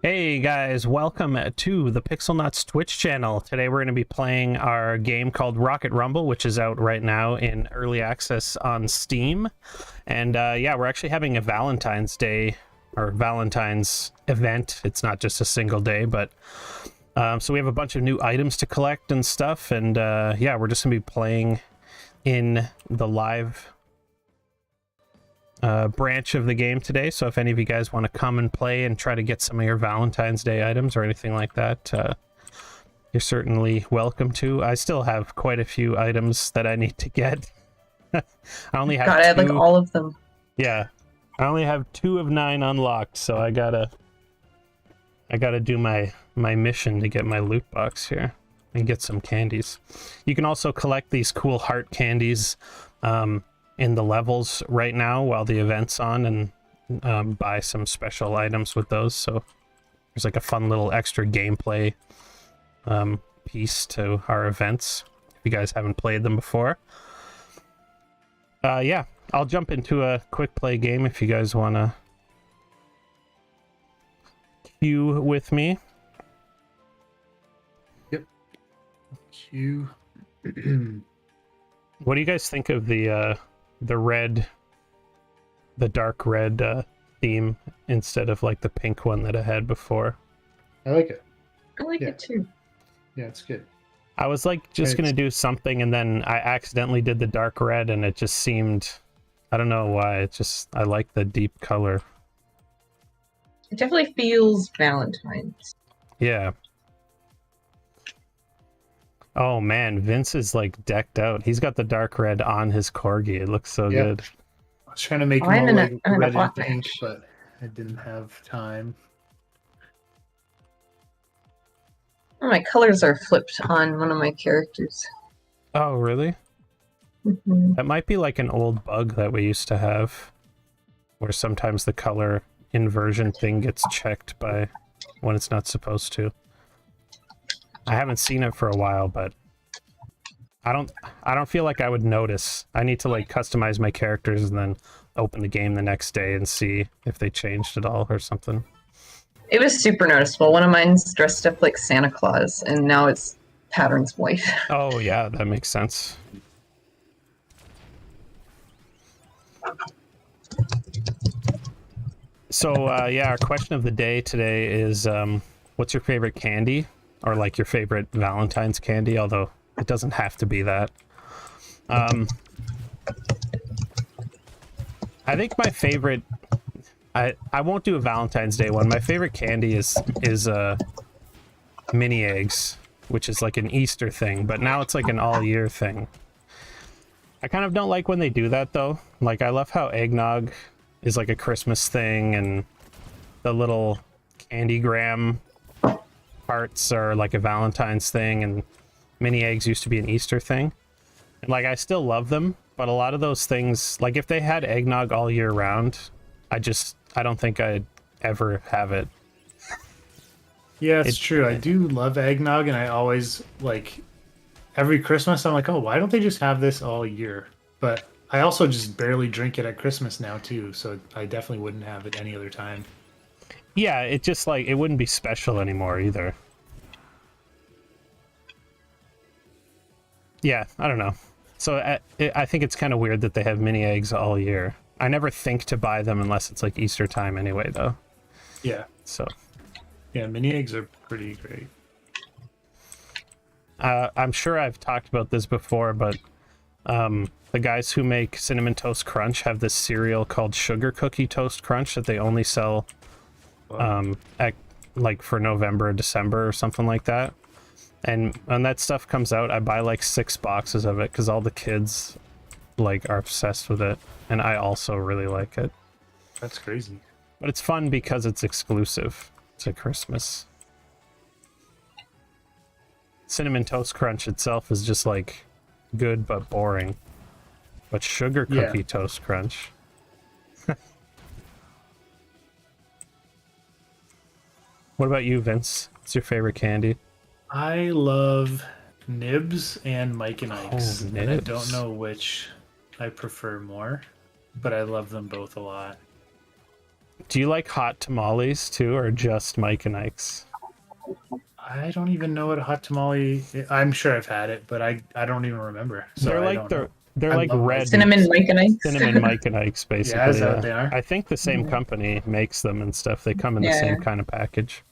Hey guys, welcome to the Pixel Nuts Twitch channel. Today we're going to be playing our game called Rocket Rumble, which is out right now in early access on Steam. And yeah, we're actually having a Valentine's Day or Valentine's event. It's not just a single day, but so we have a bunch of new items to collect and stuff. And yeah, we're just going to be playing in the live branch of the game today. So if any of you guys want to come and play and try to get some of your Valentine's Day items or anything like that, you're certainly welcome to. I still have quite a few items that I need to get. I only have God, I had like all of them. Yeah, I only have 2 of 9 unlocked, so I gotta do my mission to get my loot box here and get some candies. You can also collect these cool heart candies in the levels right now while the event's on, and buy some special items with those. So there's like a fun little extra gameplay piece to our events if you guys haven't played them before. Yeah, I'll jump into a quick play game if you guys want to queue with me. Yep. Queue. What do you guys think of the dark red theme instead of like the pink one that I had before? I like it. I like it too. Yeah, it's good. I was like just gonna do something, and then I accidentally did the dark red, and it just seemed, I don't know why, it just, I like the deep color. It definitely feels Valentine's. Yeah. Oh man, Vince is like decked out. He's got the dark red on his corgi. It looks so good. I was trying to make I'm them all like in a red and black pink, match. but I didn't have time. Oh, my colors are flipped on one of my characters. Oh really? Mhm. That might be like an old bug that we used to have, where sometimes the color inversion thing gets checked by when it's not supposed to. I haven't seen it for a while, but I don't feel like I would notice. I need to like customize my characters and then open the game the next day and see if they changed it all or something. It was super noticeable. One of mine's dressed up like Santa Claus, and now it's Pattern's wife. Oh yeah, that makes sense. So yeah, our question of the day today is what's your favorite candy, or like your favorite Valentine's candy, although it doesn't have to be that. I think my favorite, I won't do a Valentine's Day one. My favorite candy is mini eggs, which is like an Easter thing, but now it's like an all year thing. I kind of don't like when they do that though. Like, I love how eggnog is like a Christmas thing, and the little candygram parts are like a Valentine's thing, and mini eggs used to be an Easter thing. And like, I still love them, but a lot of those things, like if they had eggnog all year round, I don't think I'd ever have it. Yeah, it's true. I do love eggnog, and I always like every Christmas I'm like, oh, why don't they just have this all year? But I also just barely drink it at Christmas now too, so I definitely wouldn't have it any other time. Yeah, it just like, it wouldn't be special anymore either. Yeah, I don't know. So I think it's kind of weird that they have mini eggs all year. I never think to buy them unless it's like Easter time anyway, though. Yeah. So Yeah, mini eggs are pretty great. I'm sure I've talked about this before, but the guys who make Cinnamon Toast Crunch have this cereal called Sugar Cookie Toast Crunch that they only sell at like for November or December or something like that. And when that stuff comes out, I buy like 6 boxes of it because all the kids like are obsessed with it, and I also really like it. That's crazy. But it's fun because it's exclusive to Christmas. Cinnamon Toast Crunch itself is just like good but boring. But Sugar Cookie Toast Crunch. What about you, Vince? What's your favorite candy? I love Nibs and Mike and Ike's. Oh, And I Nibs. don't know which I prefer more, but I love them both a lot. Do you like hot tamales too, or just Mike and Ike's? I don't even know what a hot tamale. I'm sure I've had it, but I don't even remember. So They're I like don't know. they're I like love red Cinnamon Mike and Ike's. cinnamon Mike and Ike's, basically. Yeah, is that what they are? I think the same company makes them and stuff. They come in the same Yeah. kind of package.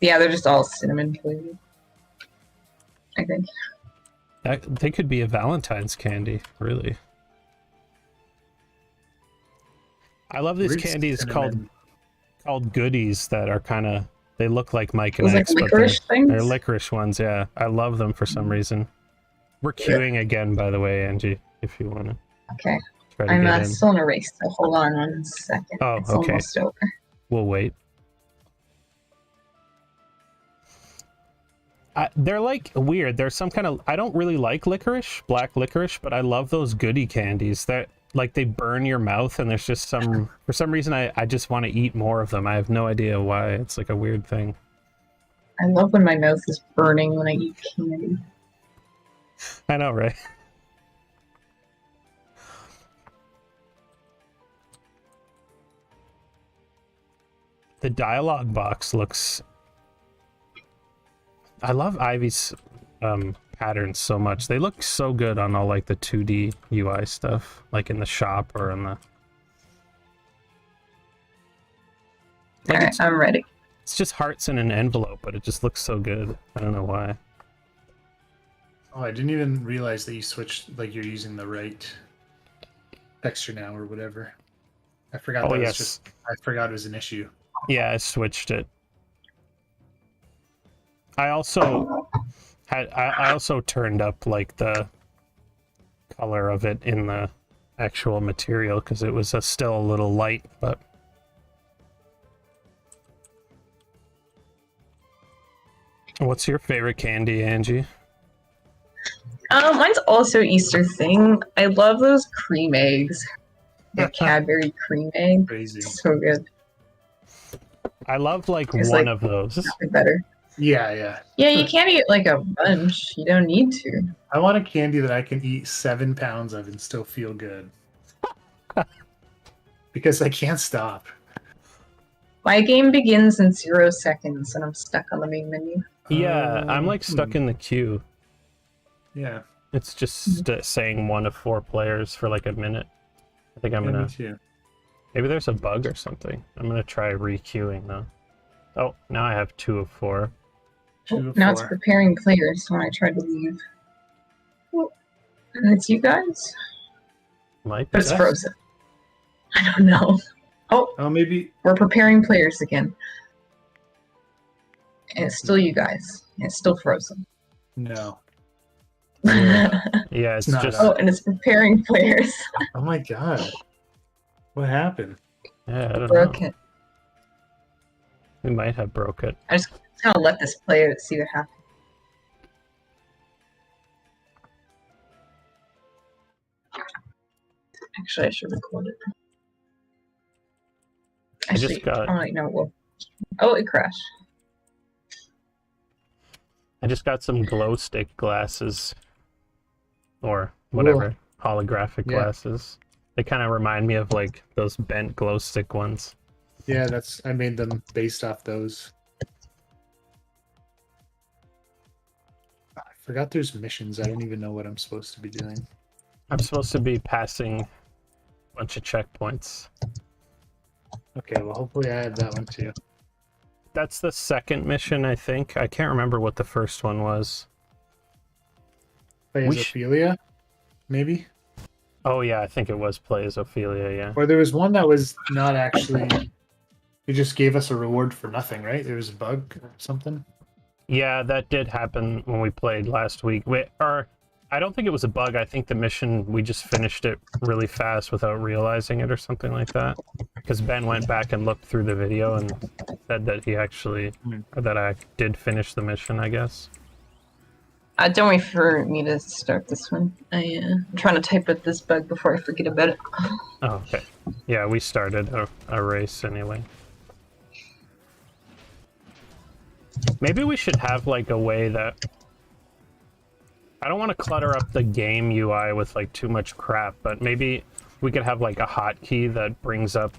Yeah, they're just all cinnamon flavored. I think. They could be a Valentine's candy, really. I love these Weird candies cinnamon. called goodies that are kind of, they look like Mike and Those like Ike's, but licorice things. they're licorice ones. Yeah, I love them for some reason. We're queuing again, by the way, Angie. If you want to Okay. try to I'm get in, still in a race, so hold on 1 second. Oh, it's okay. almost over. we'll wait. They're like weird. There's some kind of, I don't really like licorice, black licorice, but I love those goodie candies that like they burn your mouth, and there's just some, for some reason I just want to eat more of them. I have no idea why. It's like a weird thing. I love when my mouth is burning when I eat candy. I know, right? The dialogue box looks, I love Ivy's patterns so much. They look so good on all like the 2D UI stuff, like in the shop or in the. Like Alright, I'm ready. it's just hearts in an envelope, but it just looks so good. I don't know why. Oh, I didn't even realize that you switched, like you're using the right texture now or whatever. I forgot Oh, that yes. was just, I forgot it was an issue. Yeah, I switched it. I also I also turned up like the color of it in the actual material because it was still a little light, but what's your favorite candy, Angie? Mine's also Easter thing. I love those cream eggs. The Cadbury cream egg. Crazy. So good. I love like It's one like- of those. Nothing better. Yeah, yeah. Yeah, you can't eat like a bunch. You don't need to. I want a candy that I can eat 7 pounds of and still feel good. Because I can't stop. My game begins in 0 seconds and I'm stuck on the main menu. Yeah, I'm like stuck in the queue. Yeah, It's just saying 1 of 4 players for like a minute. I think I'm yeah, gonna. me too. Maybe there's a bug or something. I'm gonna try re-queuing though. Oh, now I have 2 of 4. 2 of Now it's 4. preparing players when I try to leave. Oh, and it's you guys? Might But be. it's Yes. frozen. I don't know. Oh, Oh, maybe. we're preparing players again. And it's still you guys. And it's still frozen. No. Yeah, it's not just. Oh, and it's preparing players. Oh my god. What happened? Yeah, I don't Broke know. it. We might have broke it. I just kind of let this play out, see what happens. Actually, I should record it. I just Actually, got- oh, wait, no, well, oh, it crashed. I just got some glow stick glasses, or whatever, holographic Yeah. glasses. They kind of remind me of like those bent glow stick ones. Yeah, I made them based off those. I forgot there's missions. I don't even know what I'm supposed to be doing. I'm supposed to be passing a bunch of checkpoints. Okay, well hopefully I have that one too. That's the second mission, I think. I can't remember what the first one was. Play We as sh- Ophelia, maybe? Oh yeah, I think it was Play as Ophelia, yeah. Or there was one that was not actually. It just gave us a reward for nothing, right? There was a bug or something. Yeah, that did happen when we played last week. I don't think it was a bug. I think the mission, we just finished it really fast without realizing it or something like that. Because Ben went back and looked through the video and said that he actually, or that I did finish the mission, I guess. Don't wait for me to start this one. I'm trying to type out this bug before I forget about it. Oh, okay. Yeah, we started a race anyway. Maybe we should have like a way that I don't want to clutter up the game UI with like too much crap, but maybe we could have like a hotkey that brings up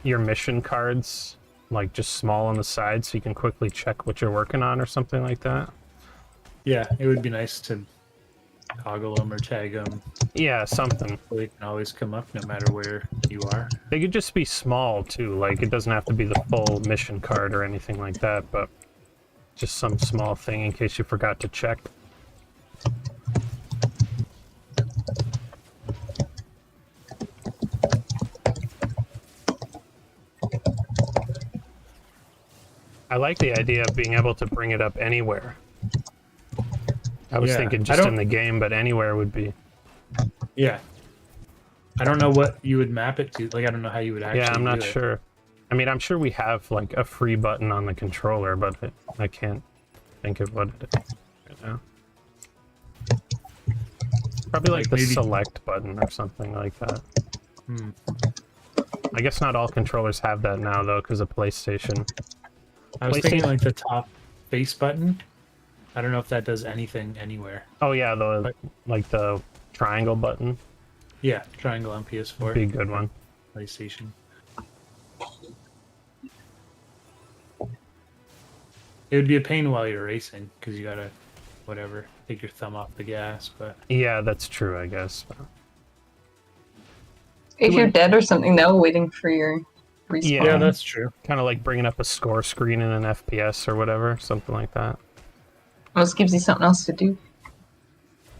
your mission cards, like just small on the side, so you can quickly check what you're working on or something like that. Yeah, it would be nice to toggle them or tag them Yeah, something. so they can always come up no matter where you are. They could just be small too, like it doesn't have to be the full mission card or anything like that, but just some small thing in case you forgot to check. I like the idea of being able to bring it up anywhere. I was Yeah, thinking I just don't- in the game, but anywhere would be. Yeah. I don't know what you would map it to. Like, I don't know how you would actually Yeah, I'm not do it. sure. I mean, I'm sure we have like a free button on the controller, but I can't think of what it is right now. Probably like Like the maybe- select button or something like that. Hmm. I guess not all controllers have that now though, because of PlayStation. I was thinking PlayStation- like the top face button. I don't know if that does anything anywhere. Oh yeah, the like the triangle button Yeah, triangle on would be a PS4, good one. PlayStation. It would be a pain while you're racing because you gotta, whatever, take your thumb off the gas. But Yeah, that's true, I guess. If you're dead or something, though, waiting for your respawn. Yeah. yeah, that's true. Kind of like bringing up a score screen in an FPS or whatever, something like that. Almost gives you something else to do.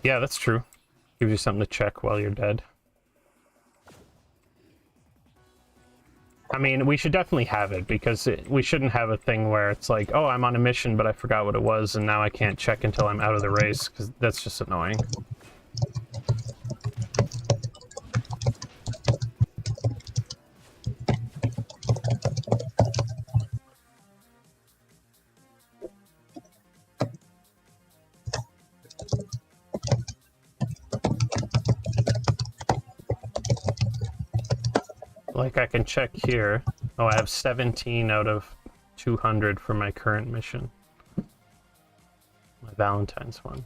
Yeah, that's true. Gives you something to check while you're dead. I mean, we should definitely have it because we shouldn't have a thing where it's like, oh, I'm on a mission, but I forgot what it was, and now I can't check until I'm out of the race because that's just annoying. Like I can check here. Oh, I have 17 out of 200 for my current mission. My Valentine's one.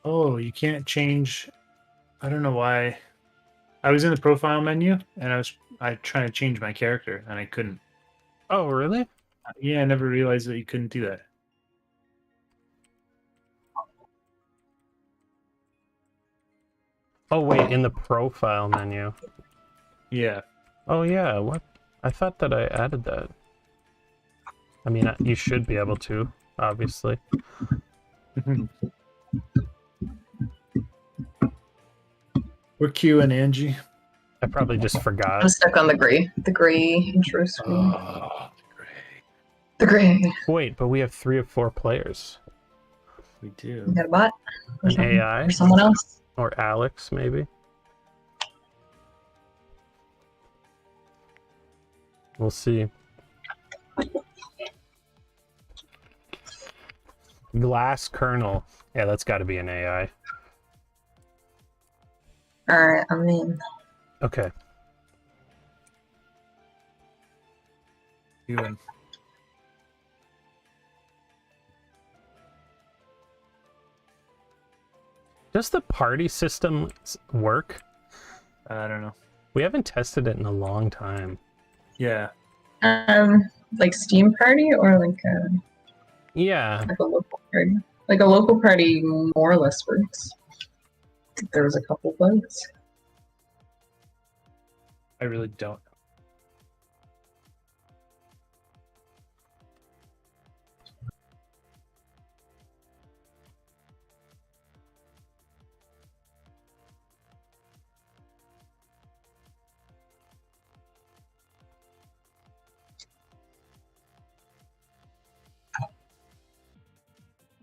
Oh, you can't change. I don't know why. I was in the profile menu and I trying to change my character and I couldn't. Oh, really? Yeah, I never realized that you couldn't do that. Oh, wait, in the profile menu. Yeah. Oh, yeah, what? I thought that I added that. I mean, you should be able to, obviously. We're Q and Angie. I probably just forgot. I'm stuck on the gray intro screen. Oh, great. The gray. Wait, but we have 3 of 4 players. We do. You got a bot? Or An something? AI? Or someone else? Or Alex, maybe? We'll see. Glass kernel. Yeah, that's got to be an AI. Alright, I'm in. Okay. You and Does the party system work? I don't know. We haven't tested it in a long time. Yeah. Like Steam Party or like Yeah. a local party? Like a local party more or less works. I think there was a couple bugs. I really don't.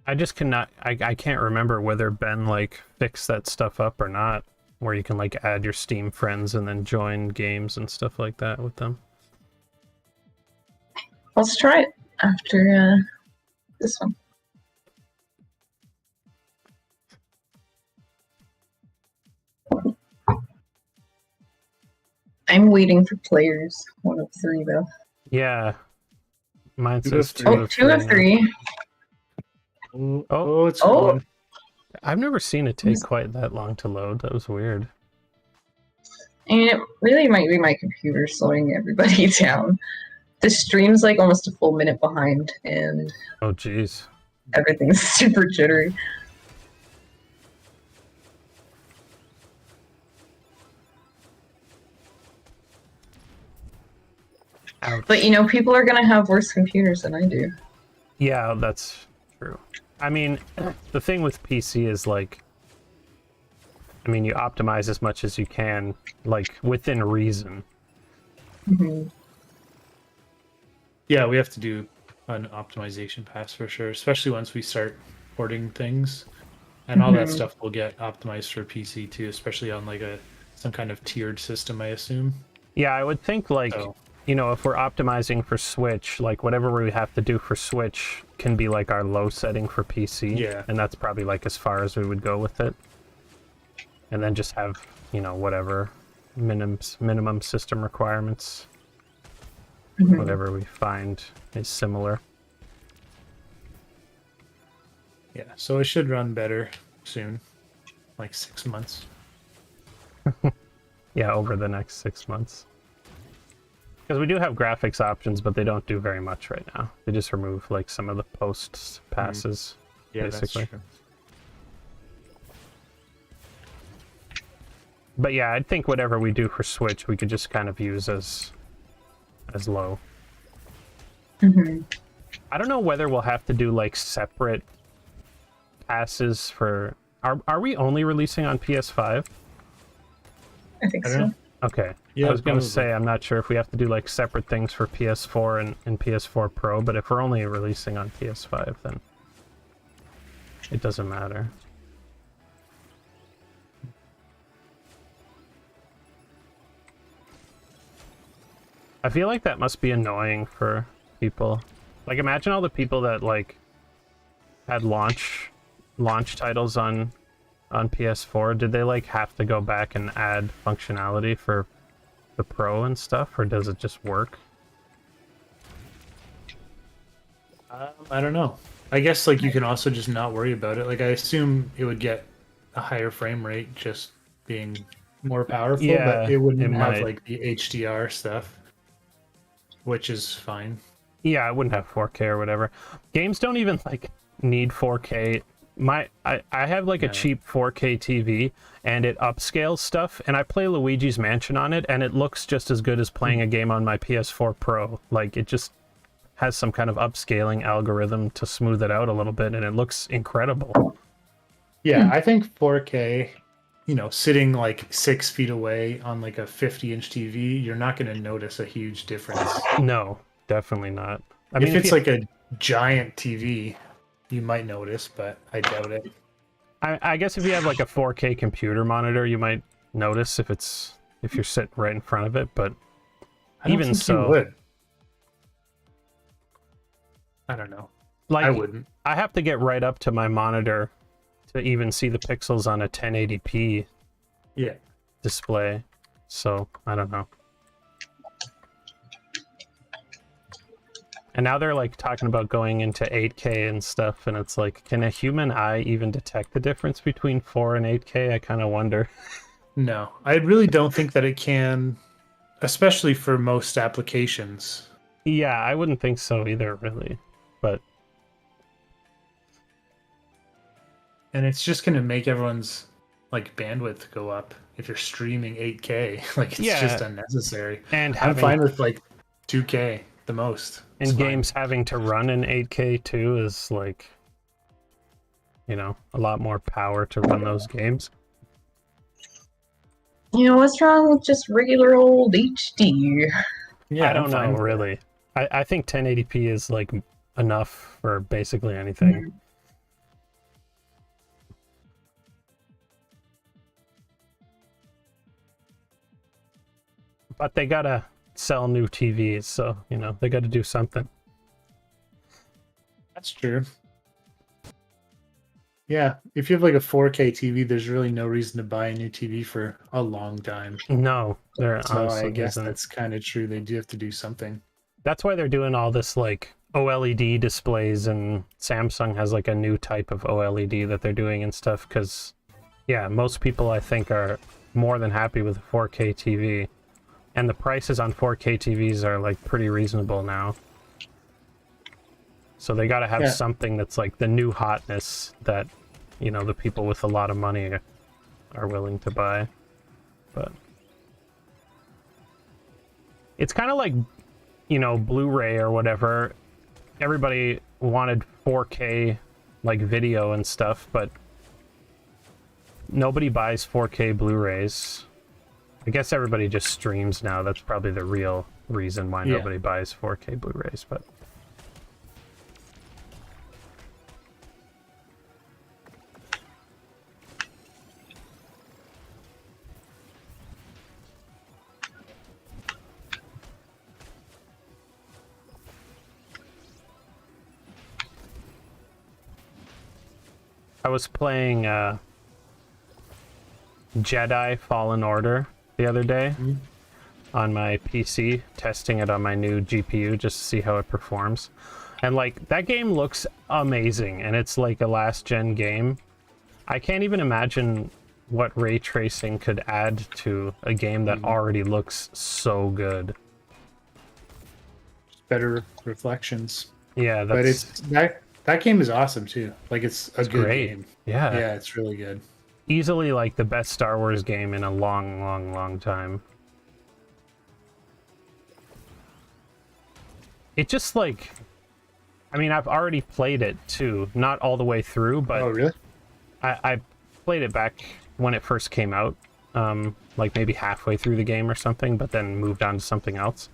I just cannot. I can't remember whether Ben like fixed that stuff up or not, where you can like add your Steam friends and then join games and stuff like that with them. Let's try it after this one. I'm waiting for players. 1 of 3 though. Yeah, Mine Two of says three. two Oh, of two of three. three. Oh, it's Oh. going. I've never seen it take quite that long to load. That was weird. I mean, it really might be my computer slowing everybody down. The stream's like almost a full minute behind, and Oh, jeez. everything's super jittery. Ouch. But you know, people are gonna have worse computers than I do. Yeah, that's true. I mean, the thing with PC is like, I mean, you optimize as much as you can, like within reason. Mhm. Yeah, we have to do an optimization pass for sure, especially once we start porting things, and all that Mhm. stuff will get optimized for PC too, especially on like some kind of tiered system, I assume. Yeah, I would think like, So you know, if we're optimizing for Switch, like whatever we have to do for Switch can be like our low setting for PC. Yeah. And that's probably like as far as we would go with it. And then just have, you know, whatever minimum system requirements, Mhm. whatever we find is similar. yeah, so it should run better soon, like 6 months. Yeah, over the next 6 months. Because we do have graphics options, but they don't do very much right now. They just remove like some of the post passes, Yeah, basically. that's true. But yeah, I think whatever we do for Switch, we could just kind of use as low. Mhm. I don't know whether we'll have to do like separate passes for. Are we only releasing on PS5? I think I so. don't know. Okay. Yeah, I was gonna probably. say I'm not sure if we have to do like separate things for PS4 and PS4 Pro, but if we're only releasing on PS5, then it doesn't matter. I feel like that must be annoying for people. Like, imagine all the people that like had launch titles on PS4. Did they like have to go back and add functionality for the Pro and stuff, or does it just work? I don't know. I guess like you can also just not worry about it. Like I assume it would get a higher frame rate just being more powerful, Yeah, but it wouldn't it have might. like the HDR stuff, which is fine. Yeah, I wouldn't have 4K or whatever. Games don't even like need 4K. I have like a No. cheap 4K TV and it upscales stuff, and I play Luigi's Mansion on it and it looks just as good as playing a game on my PS4 Pro. Like, it just has some kind of upscaling algorithm to smooth it out a little bit, and it looks incredible. Yeah, I think 4K, sitting like 6 feet away on like a 50-inch TV, you're not going to notice a huge difference. No, definitely not. I If mean, it's like a giant TV, you might notice, but I doubt it. I guess if you have like a 4K computer monitor, you might notice if you're sitting right in front of it, but I don't even think so, you would. I don't know. like, I wouldn't. I have to get right up to my monitor to even see the pixels on a 1080p Yeah. display. So, I don't know. And now they're like talking about going into 8K and stuff, and it's like, can a human eye even detect the difference between 4 and 8K? I kind of wonder. No, I really don't think that it can, especially for most applications. Yeah, I wouldn't think so either, really. But And it's just going to make everyone's like bandwidth go up if you're streaming 8K. Like it's Yeah. just unnecessary. and I'm having fine with like 2K the most. It's and fine. games having to run in 8K too is like, a lot more power to run those games. You know, what's wrong with just regular old HD? Yeah, I don't I'm fine know, with it. really. I think 1080p is like enough for basically anything. But they gotta sell new TVs, so they gotta do something. That's true. Yeah, if you have like a 4K TV, there's really no reason to buy a new TV for a long time. No, there So honestly I guess isn't. that's kind of true. They do have to do something. That's why they're doing all this like OLED displays, and Samsung has like a new type of OLED that they're doing and stuff, because yeah, most people I think are more than happy with a 4K TV, and the prices on 4K TVs are like pretty reasonable now. So they got to have something that's like the new hotness that, you know, the people with a lot of money are willing to buy. But it's kind of like, you know, Blu-ray or whatever. Everybody wanted 4K like video and stuff, but nobody buys 4K Blu-rays. I guess everybody just streams now. That's probably the real reason why nobody buys 4K Blu-rays, but I was playing Jedi Fallen Order the other day on my PC, testing it on my new GPU just to see how it performs. And like, that game looks amazing, and it's like a last gen game. I can't even imagine what ray tracing could add to a game that already looks so good. Better reflections. Yeah, that's... But it's that game is awesome too. Like, it's a good great. game. Yeah. Yeah, it's really good. Easily like the best Star Wars game in a long time. It just like, I mean, I've already played it too, not all the way through, but Oh, really? I played it back when it first came out, like maybe halfway through the game or something, but then moved on to something else.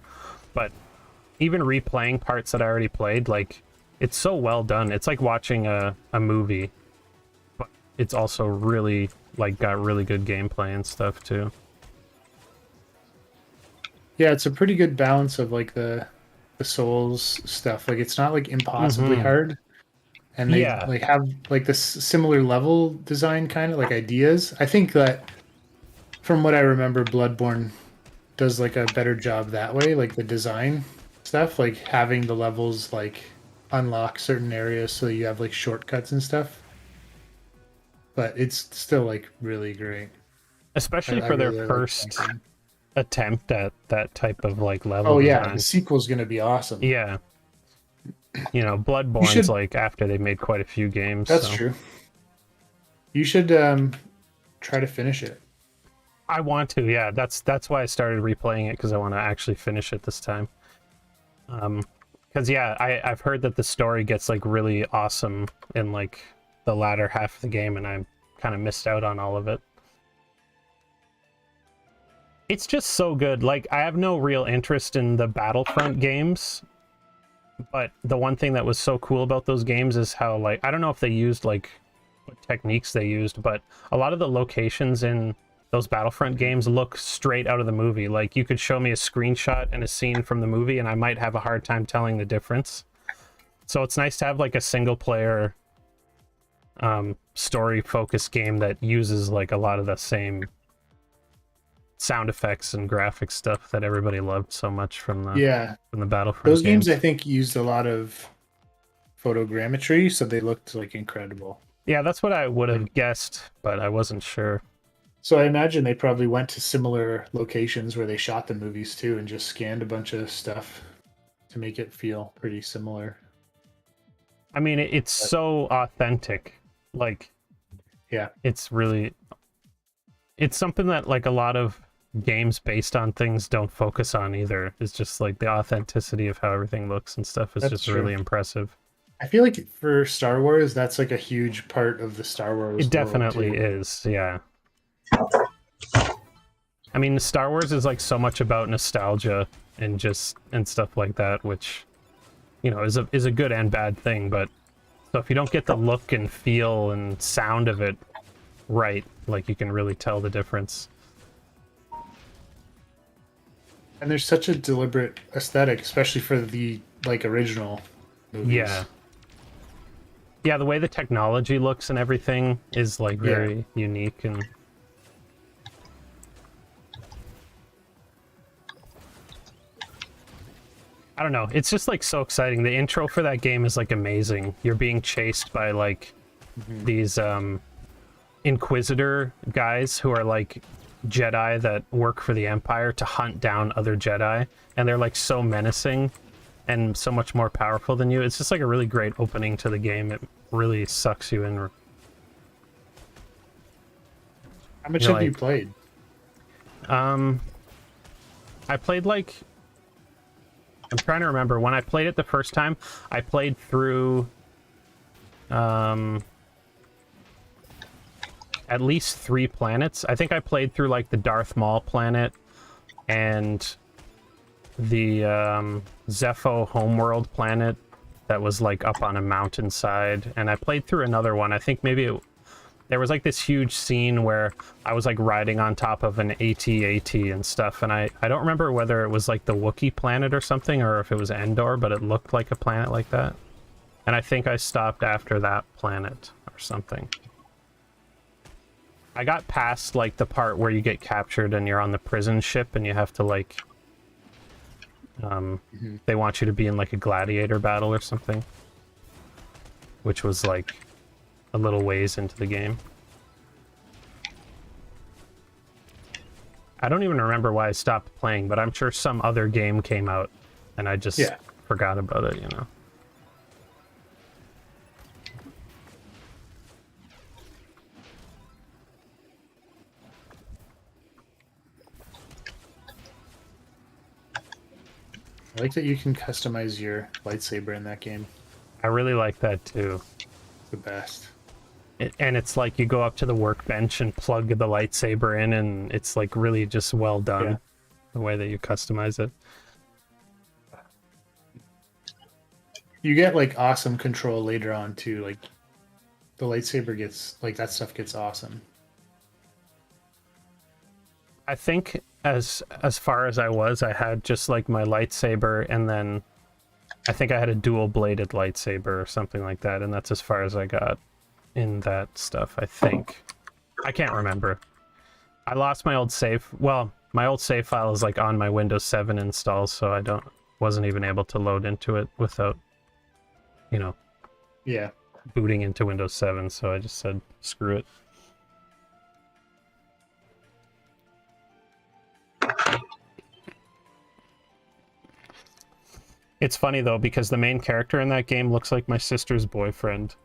But even replaying parts that I already played, like, it's so well done. It's like watching a movie, but it's also really, like, got really good gameplay and stuff too. Yeah, it's a pretty good balance of like the Souls stuff. Like, it's not like impossibly hard, and they like have like this similar level design kind of like ideas. I think that from what I remember, Bloodborne does like a better job that way, like the design stuff, like having the levels like unlock certain areas so you have like shortcuts and stuff. But it's still like really great, especially for their first attempt at that type of like level design. The sequel's gonna be awesome. Yeah, you know, Bloodborne's like after they made quite a few games. That's true. You should try to finish it. I want to, yeah. That's why I started replaying it, because I want to actually finish it this time. Because yeah, I've heard that the story gets like really awesome in like the latter half of the game, and I kind of missed out on all of it. It's just so good. Like, I have no real interest in the Battlefront games, but the one thing that was so cool about those games is how, like, I don't know if they used like what techniques they used, but a lot of the locations in those Battlefront games look straight out of the movie. Like, you could show me a screenshot and a scene from the movie, and I might have a hard time telling the difference. So it's nice to have like a single player story focused game that uses like a lot of the same sound effects and graphic stuff that everybody loved so much from the Battlefront those games. I think used a lot of photogrammetry, so they looked like incredible. Yeah, that's what I would have guessed, but I wasn't sure. So I imagine they probably went to similar locations where they shot the movies too, and just scanned a bunch of stuff to make it feel pretty similar. I mean, it's so authentic. Like, yeah, it's something that like a lot of games based on things don't focus on either. It's just like the authenticity of how everything looks and stuff is just really impressive. I feel like for Star Wars, that's like a huge part of the Star Wars. It definitely is, yeah. I mean, Star Wars is like so much about nostalgia and stuff like that, which, you know, is a good and bad thing. But so if you don't get the look and feel and sound of it right, like, you can really tell the difference. And there's such a deliberate aesthetic, especially for the like original movies. Yeah, the way the technology looks and everything is like very unique. And I don't know. It's just like so exciting. The intro for that game is like amazing. You're being chased by like these Inquisitor guys who are like Jedi that work for the Empire to hunt down other Jedi, and they're like so menacing and so much more powerful than you. It's just like a really great opening to the game. It really sucks you in. How much You're have you like- played? I played like, I'm trying to remember when I played it the first time. I played through at least 3 planets. I think I played through like the Darth Maul planet and the Zepho homeworld planet that was like up on a mountainside, and I played through another one. I think maybe there was like this huge scene where I was like riding on top of an AT-AT and stuff, and I don't remember whether it was like the Wookiee planet or something, or if it was Endor, but it looked like a planet like that. And I think I stopped after that planet or something. I got past like the part where you get captured and you're on the prison ship and you have to like they want you to be in like a gladiator battle or something, which was like a little ways into the game. I don't even remember why I stopped playing, but I'm sure some other game came out and I just forgot about it, you know. I like that you can customize your lightsaber in that game. I really like that too. It's the best. And it's like you go up to the workbench and plug the lightsaber in, and it's like really just well done, the way that you customize it. You get like awesome control later on too. Like the lightsaber gets like that stuff gets awesome. I think as far as I had just like my lightsaber, and then I think I had a dual bladed lightsaber or something like that, and that's as far as I got in that stuff, I think. I can't remember. I lost my old save. Well, my old save file is like on my Windows 7 install, so I wasn't even able to load into it without, you know, booting into Windows 7, so I just said screw it. It's funny though, because the main character in that game looks like my sister's boyfriend.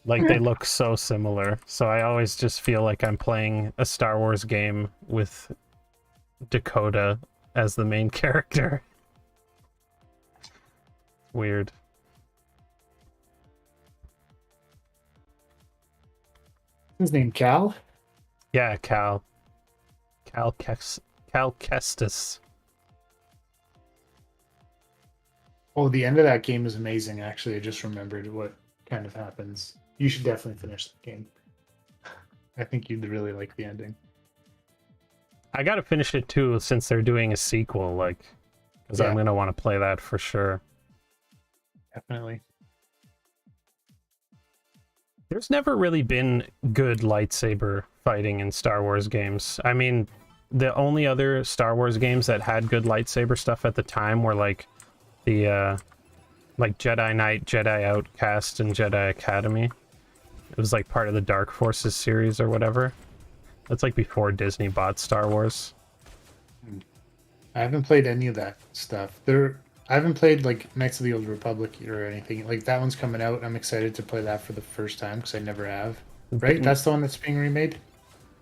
Like, they look so similar. So I always just feel like I'm playing a Star Wars game with Dakota as the main character. Weird. His name Cal? Yeah, Cal. Cal Kestis. Oh, the end of that game is amazing, actually. I just remembered what kind of happens. You should definitely finish the game. I think you'd really like the ending. I gotta finish it too, since they're doing a sequel, like, because I'm gonna want to play that for sure. Definitely. There's never really been good lightsaber fighting in Star Wars games. I mean, the only other Star Wars games that had good lightsaber stuff at the time were like the like Jedi Knight, Jedi Outcast, and Jedi Academy. It was like part of the Dark Forces series or whatever. That's like before Disney bought Star Wars. I haven't played any of that stuff. I haven't played like Knights of the Old Republic or anything. Like that one's coming out. I'm excited to play that for the first time because I never have. Right? That's the one that's being remade?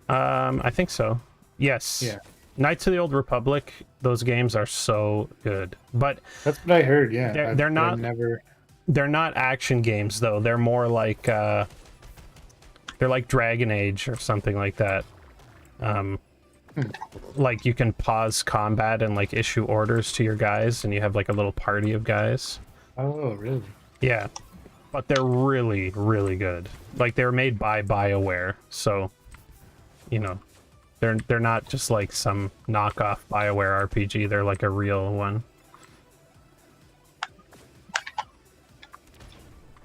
I think so. Yes. Yeah. Knights of the Old Republic, those games are so good. But that's what I heard, yeah. They're not they're not action games though. They're more like they're like Dragon Age or something like that. Like you can pause combat and like issue orders to your guys, and you have like a little party of guys. Oh, really? Yeah. But they're really, really good. Like, they're made by BioWare, so, you know, they're not just like some knockoff BioWare RPG. They're like a real one.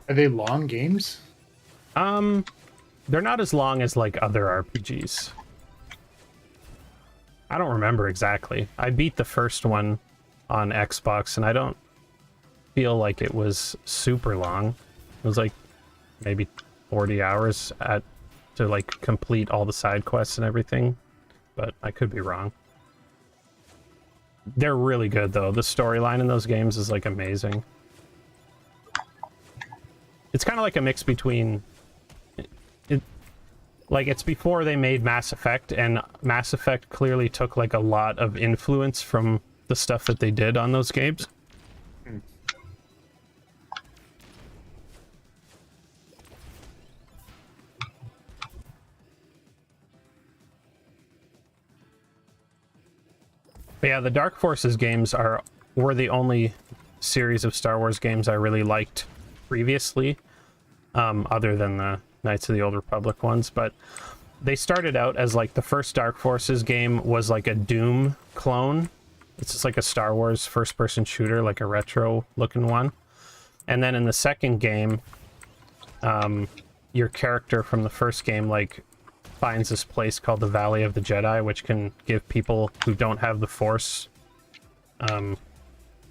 Are they long games? They're not as long as like other RPGs. I don't remember exactly. I beat the first one on Xbox, and I don't feel like it was super long. It was like maybe 40 hours to like complete all the side quests and everything, but I could be wrong. They're really good though. The storyline in those games is like amazing. It's kind of like a mix between like it's before they made Mass Effect, and Mass Effect clearly took like a lot of influence from the stuff that they did on those games. But yeah, the Dark Forces games were the only series of Star Wars games I really liked previously, other than the Knights of the Old Republic ones. But they started out as like the first Dark Forces game was like a Doom clone. It's just like a Star Wars first-person shooter, like a retro-looking one. And then in the second game, your character from the first game like finds this place called the Valley of the Jedi, which can give people who don't have the Force,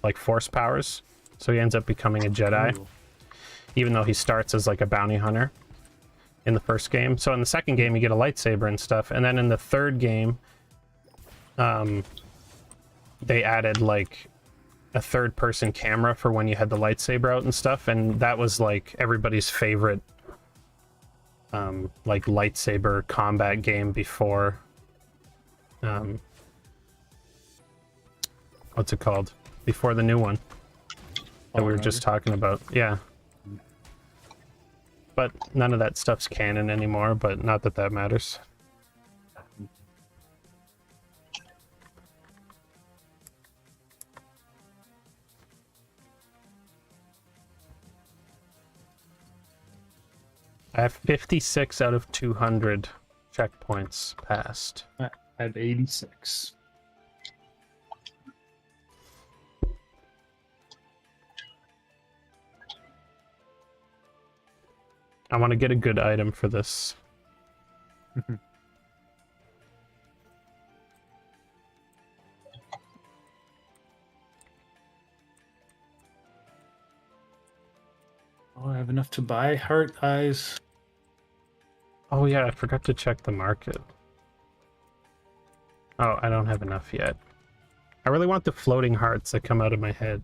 like Force powers. So he ends up becoming a Jedi, even though he starts as like a bounty hunter in the first game. So in the second game, you get a lightsaber and stuff. And then in the third game, they added like a third-person camera for when you had the lightsaber out and stuff. And that was like everybody's favorite like lightsaber combat game before what's it called? Before the new one that we were just talking about. Yeah. But none of that stuff's canon anymore, but not that that matters. I have 56 out of 200 checkpoints passed. I have 86. I want to get a good item for this. Oh, I have enough to buy heart eyes. Oh yeah, I forgot to check the market. Oh, I don't have enough yet. I really want the floating hearts that come out of my head.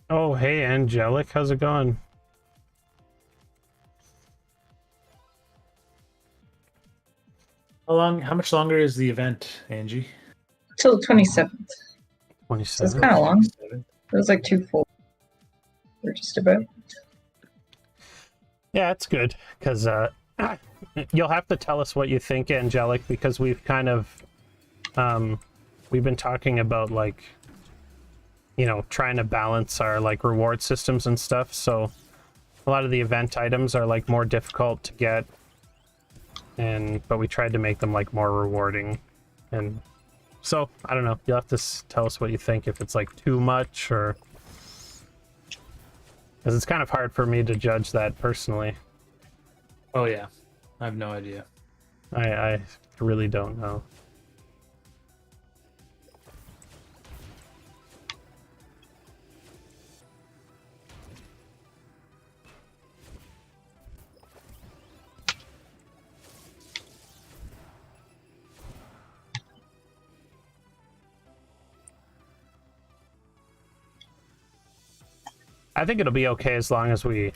Oh, hey, Angelic, how's it going? How much longer is the event, Angie? Till the 27th. So it's 27. kind of long. It was like 2 full. Or just about. Yeah, it's good, because you'll have to tell us what you think, Angelic, because we've kind of, we've been talking about, like, you know, trying to balance our, like, reward systems and stuff, so a lot of the event items are, like, more difficult to get, but we tried to make them, like, more rewarding, and so, I don't know, you'll have to tell us what you think, if it's, like, too much, or... Because it's kind of hard for me to judge that personally. Oh yeah, I have no idea. I really don't know. I think it'll be okay as long as we,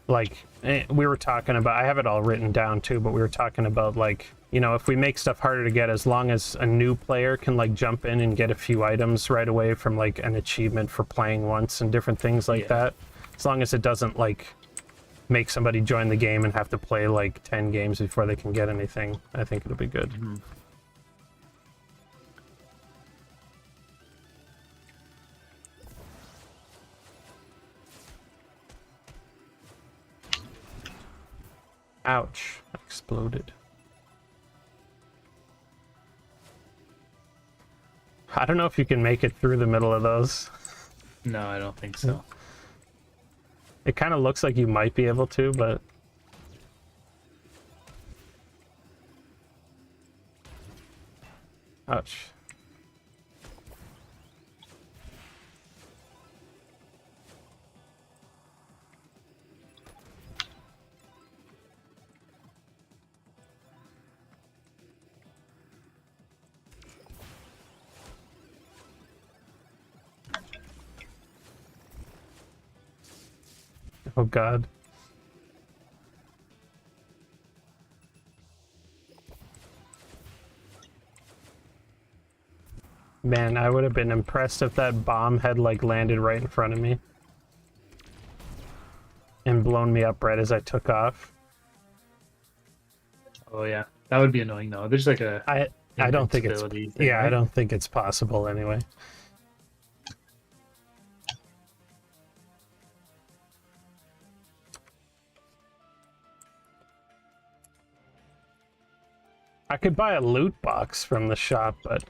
like, we were talking about, I have it all written down too, but we were talking about, like, you know, if we make stuff harder to get, as long as a new player can, like, jump in and get a few items right away from, like, an achievement for playing once and different things like that, as long as it doesn't, like, make somebody join the game and have to play, like, 10 games before they can get anything, I think it'll be good. Mm-hmm. Ouch, exploded. I don't know if you can make it through the middle of those. No, I don't think so. It kind of looks like you might be able to, but... Ouch. Oh god. Man, I would have been impressed if that bomb had like landed right in front of me and blown me up right as I took off. Oh yeah, that would be annoying though. There's like a I don't think it's invincibility thing, yeah, I right? don't think it's possible anyway. I could buy a loot box from the shop, but I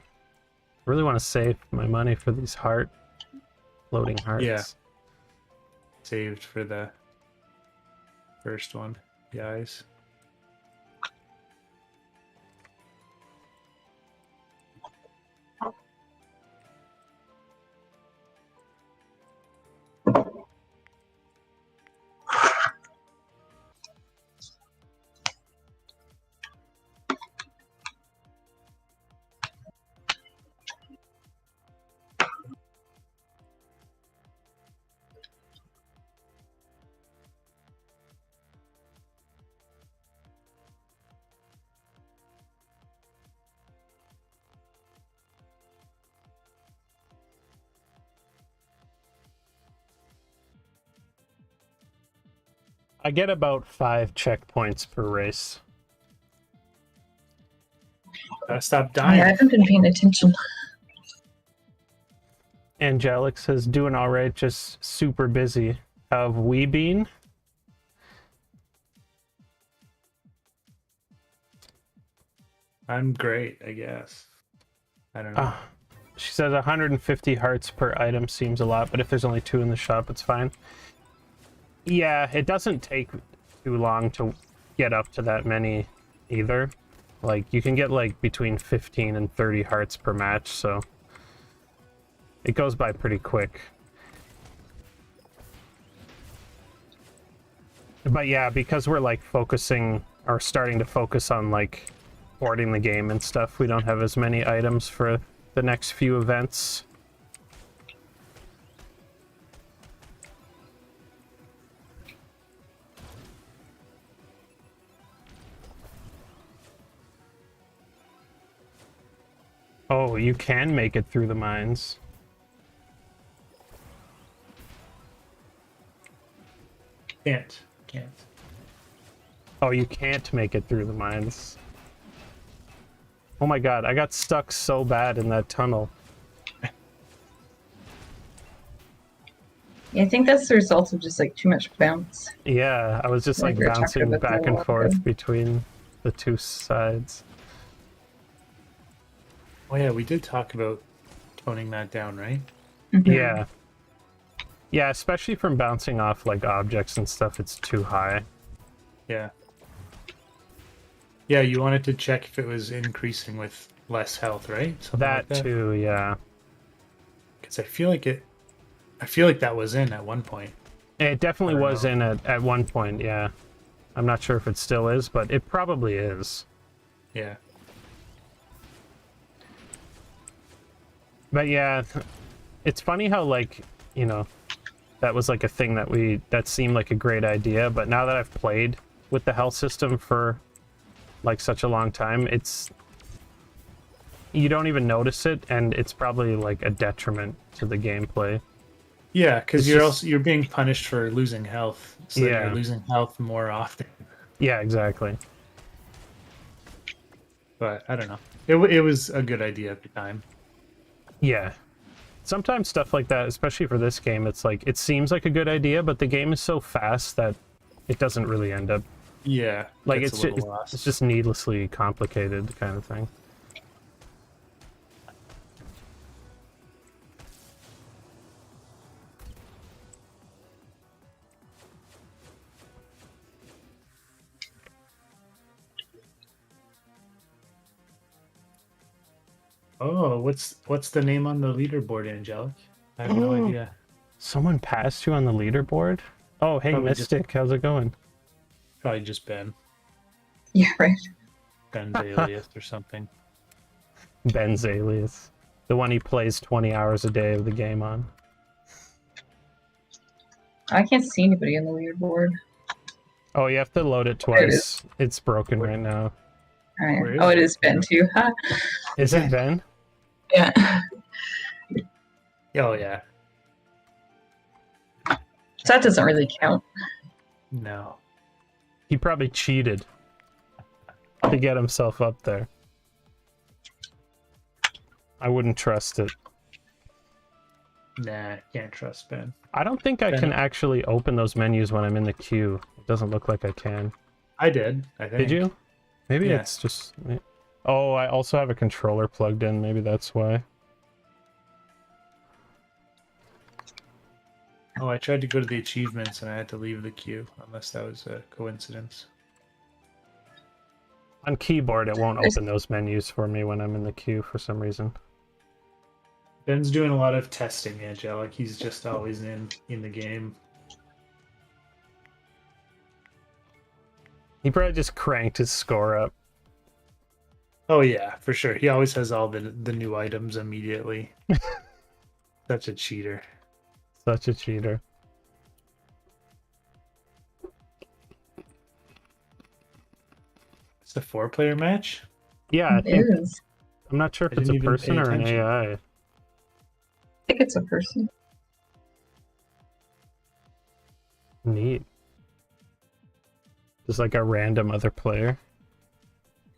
really want to save my money for these floating hearts. Yeah. Saved for the first one, guys. I get about 5 checkpoints per race. Gotta stop I dying. haven't been paying attention. Angelic says, doing alright, just super busy. How have we been? I'm great, I guess. I don't know. She says 150 hearts per item seems a lot, but if there's only 2 in the shop, it's fine. Yeah, it doesn't take too long to get up to that many either. Like, you can get like between 15 and 30 hearts per match, so it goes by pretty quick. But yeah, because we're like focusing or starting to focus on like porting the game and stuff, we don't have as many items for the next few events. Oh, you can make it through the mines. Can't. Oh, you can't make it through the mines. Oh my god, I got stuck so bad in that tunnel. Yeah, I think that's the result of just like too much bounce. Yeah, I was just like Like we were talking bouncing about back that a and while forth ago. between the 2 sides. Oh yeah, we did talk about toning that down, right? Mhm. Yeah. Yeah, especially from bouncing off like objects and stuff, it's too high. Yeah. Yeah, you wanted to check if it was increasing with less health, right? Something That like too, yeah. Because I feel like that was in at one point. It definitely I don't was know. in at one point, yeah. I'm not sure if it still is, but it probably is. Yeah. But yeah, it's funny how like, you know, that was like a thing that seemed like a great idea, but now that I've played with the health system for like such a long time, you don't even notice it, and it's probably like a detriment to the gameplay. Yeah, because It's you're being punished for losing health, so that Yeah. you're losing health more often. Yeah, exactly. But I don't know. It was a good idea at the time. Yeah. Sometimes stuff like that, especially for this game, it's like it seems like a good idea, but the game is so fast that it doesn't really end up Yeah, like gets it's a little just, lost. it's just needlessly complicated kind of thing. Oh, what's the name on the leaderboard, Angelic? I have no idea. Someone passed you on the leaderboard? Oh, hey, Probably just- Mystic, how's it going? Probably just Ben. Yeah, right. Ben's alias or something. Ben's alias. The one he plays 20 hours a day of the game on. I can't see anybody on the leaderboard. Oh, you have to load it There it is. twice. It's broken right now. Alright. Where is Oh, it it? is Ben too. Huh? Is it Ben? Yeah. Oh yeah. So that doesn't really count. No. He probably cheated to get himself up there. I wouldn't trust it. Nah, can't trust Ben. I don't think I Ben- can actually open those menus when I'm in the queue. It doesn't look like I can. I did, I think. Did you? Maybe Yeah. it's just... Oh, I also have a controller plugged in. Maybe that's why. Oh, I tried to go to the achievements and I had to leave the queue, unless that was a coincidence. On keyboard, it won't open those menus for me when I'm in the queue for some reason. Ben's doing a lot of testing, Angelic. He's just always in the game. He probably just cranked his score up. Oh yeah, for sure. He always has all the new items immediately. Such a cheater. Such a cheater. It's a 4-player match? Yeah, I It think... is. I'm not sure if I it's a didn't even person pay or an attention. AI. I think it's a person. Neat. Just like a random other player.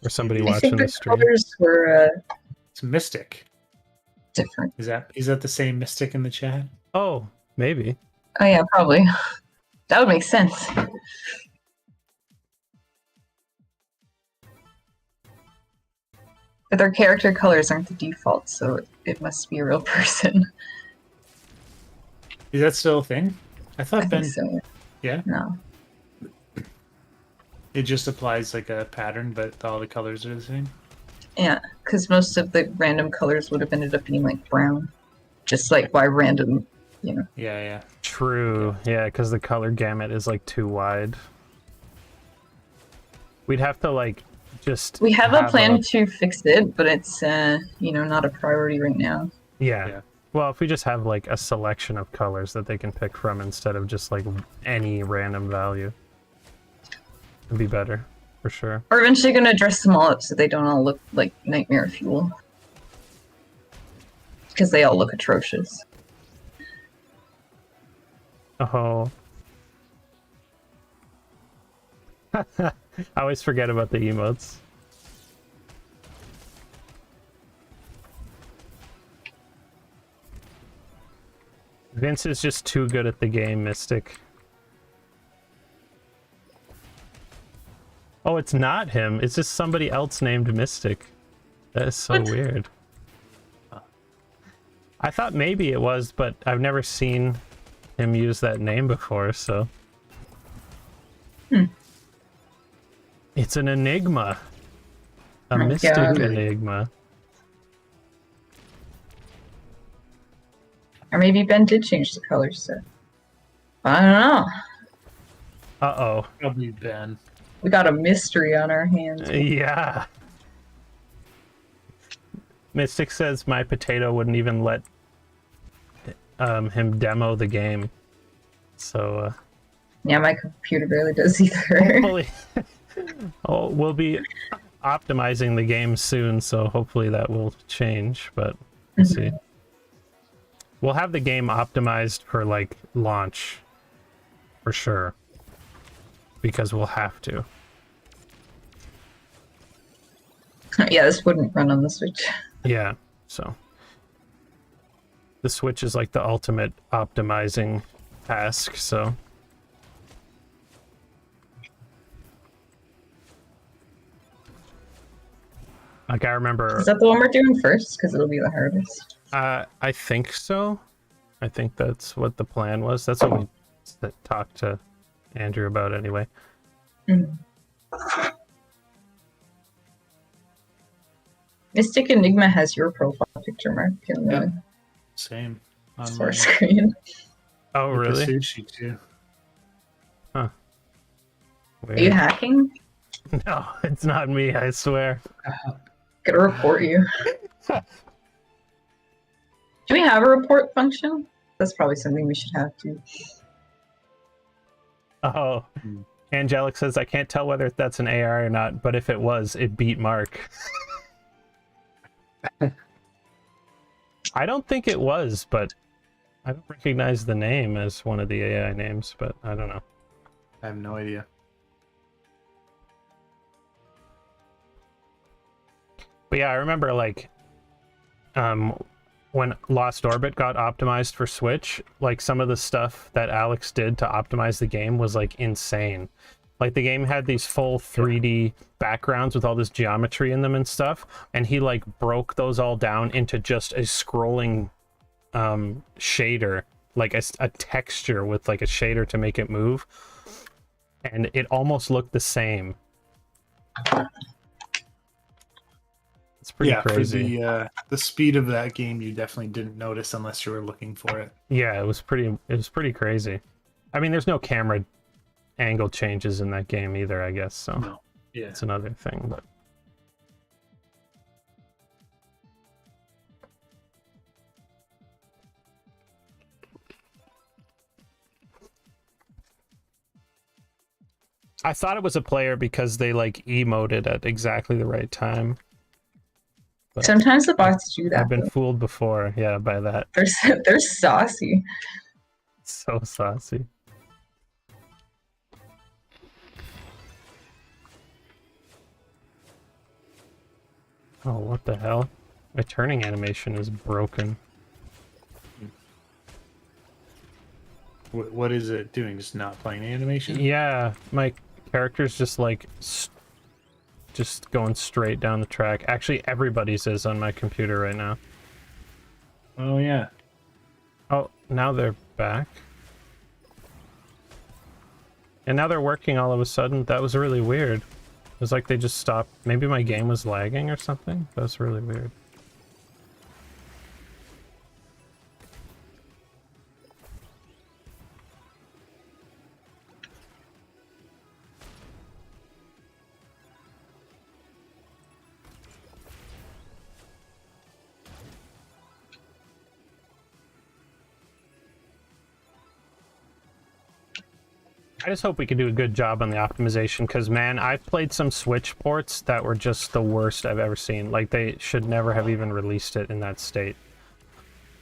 Or somebody I watching think the the stream. colors were It's Mystic. different. Is that the same Mystic in the chat? Oh, maybe. Oh yeah, probably. That would make sense. But their character colors aren't the default, so it must be a real person. Is that still a thing? I I thought Ben. think so. Yeah, No. it just applies like a pattern, but all the colors are the same. Yeah, because most of the random colors would have ended up being like brown. Just like by random, you know. Yeah. True. Yeah, because the color gamut is like too wide. We'd have to like just... We have a plan to fix it, but it's not a priority right now. Yeah. Yeah. Well, if we just have like a selection of colors that they can pick from instead of just like any random value, it'd be better for sure. We're eventually gonna dress them all up so they don't all look like nightmare fuel. Because they all look atrocious. Oh. I always forget about the emotes. Vince is just too good at the game, Mystic. Oh, it's not him. It's just somebody else named Mystic. That is so What? weird. I thought maybe it was, but I've never seen him use that name before, so... It's an enigma. A Oh, mystic God. enigma. Or maybe Ben did change the colors, so. I don't know. Uh-oh. Probably Ben. We got a mystery on our hands. Yeah. Mystic says my potato wouldn't even let him demo the game. So, Yeah, my computer barely does either. hopefully... oh, we'll be optimizing the game soon, so hopefully that will change, but we'll see. We'll have the game optimized for, like, launch. For sure. Because we'll have to. Yeah, this wouldn't run on the Switch. Yeah, so. The Switch is, like, the ultimate optimizing task, so... Like, I remember... Is that the one we're doing first? Because it'll be the hardest. I think so. I think that's what the plan was. That's what we talked to Andrew about anyway. Mhm. Mystic Enigma has your profile picture, Mark, in the Yep. Same on start mine. screen. Oh, With really? the sushi too. Are you Weird. hacking? No, it's not me, I swear. Gotta report you. Do we have a report function? That's probably something we should have too. Oh, Hmm. Angelic says, I can't tell whether that's an AI or not, but if it was, it beat Mark. I don't think it was, but I don't recognize the name as one of the AI names, but I don't know. I have no idea. But yeah, I remember like when Lost Orbit got optimized for Switch, like some of the stuff that Alex did to optimize the game was like insane. Like the game had these full 3D backgrounds with all this geometry in them and stuff, and he like broke those all down into just a scrolling shader, like a texture with like a shader to make it move, and it almost looked the same. It's pretty crazy. For the speed of that game, you definitely didn't notice unless you were looking for it. Yeah, it was pretty crazy. I mean, there's no camera angle changes in that game either, I guess, so No. Yeah. it's another thing, but I thought it was a player because they like emoted at exactly the right time. But Sometimes the bots do that. I've been though. fooled before, yeah, by that. They're saucy. So saucy. Oh, what the hell? My turning animation is broken. What is it doing? Just not playing animation? Yeah, my character's just like just going straight down the track. Actually, everybody's is on my computer right now. Oh yeah. Oh, now they're back. And now they're working all of a sudden. That was really weird. It was like they just stopped. Maybe my game was lagging or something. That was really weird. I just hope we can do a good job on the optimization, because man, I've played some Switch ports that were just the worst I've ever seen. Like, they should never have even released it in that state.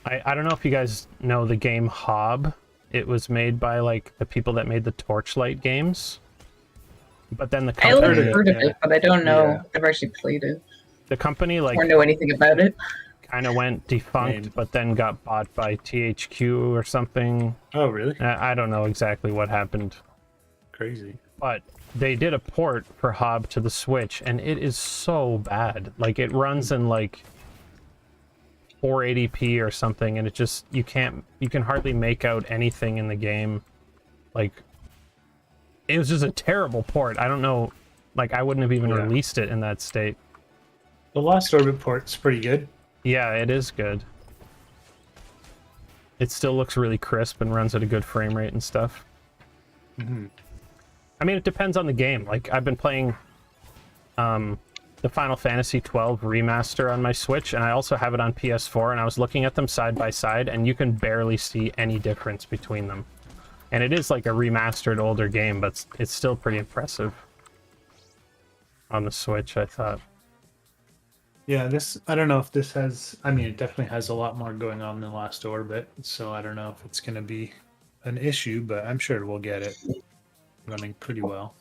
I don't know if you guys know the game Hob. It was made by like the people that made the Torchlight games. But then the I like company, heard of yeah. it, but I don't know. Yeah. I've actually played it the company like or know anything about it. kind of went defunct, Name. but then got bought by THQ or something. Oh really? I don't know exactly what happened. Crazy. But they did a port for Hob to the Switch, and it is so bad. Like, it runs in like 480p or something, and it just you can hardly make out anything in the game. Like, it was just a terrible port. I don't know, like, I wouldn't have even Yeah. released it in that state. The Lost Orbit port's pretty good. Yeah, it is good. It still looks really crisp and runs at a good frame rate and stuff. Mm-hmm. I mean, it depends on the game. Like, I've been playing the Final Fantasy XII remaster on my Switch, and I also have it on PS4, and I was looking at them side by side, and you can barely see any difference between them. And it is like a remastered older game, but it's still pretty impressive on the Switch, I thought. Yeah, I don't know if this has, I mean, it definitely has a lot more going on than Lost Orbit, so I don't know if it's going to be an issue, but I'm sure we'll get it running pretty well.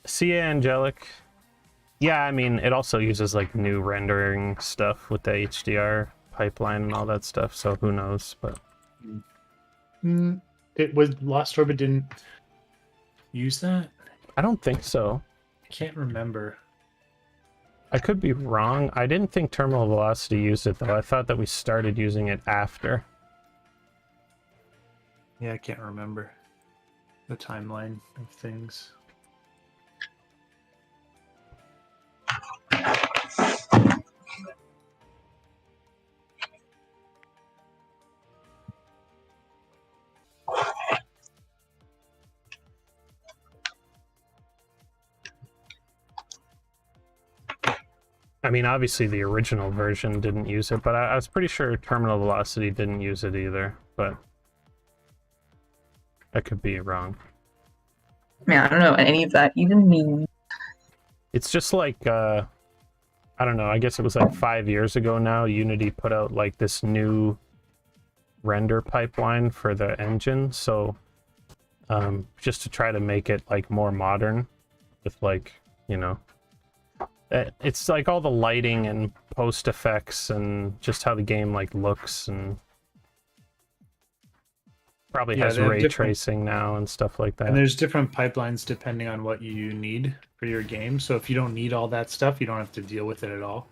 See ya, Angelic. Yeah, I mean, it also uses like new rendering stuff with the HDR pipeline and all that stuff, so who knows, but It was Lost Orbit didn't use that? I don't think so. I can't remember. I could be wrong. I didn't think Terminal Velocity used it, though. I thought that we started using it after. Yeah, I can't remember the timeline of things. I mean, obviously the original version didn't use it, but I was pretty sure Terminal Velocity didn't use it either, but I could be wrong. Man, I don't know what any of that even means. It's just like, I don't know, I guess it was like 5 years ago now, Unity put out like this new render pipeline for the engine, so just to try to make it like more modern with like, you know, it's like all the lighting and post effects and just how the game like looks, and probably has they have ray different- tracing now and stuff like that. And there's different pipelines depending on what you need for your game. So if you don't need all that stuff, you don't have to deal with it at all.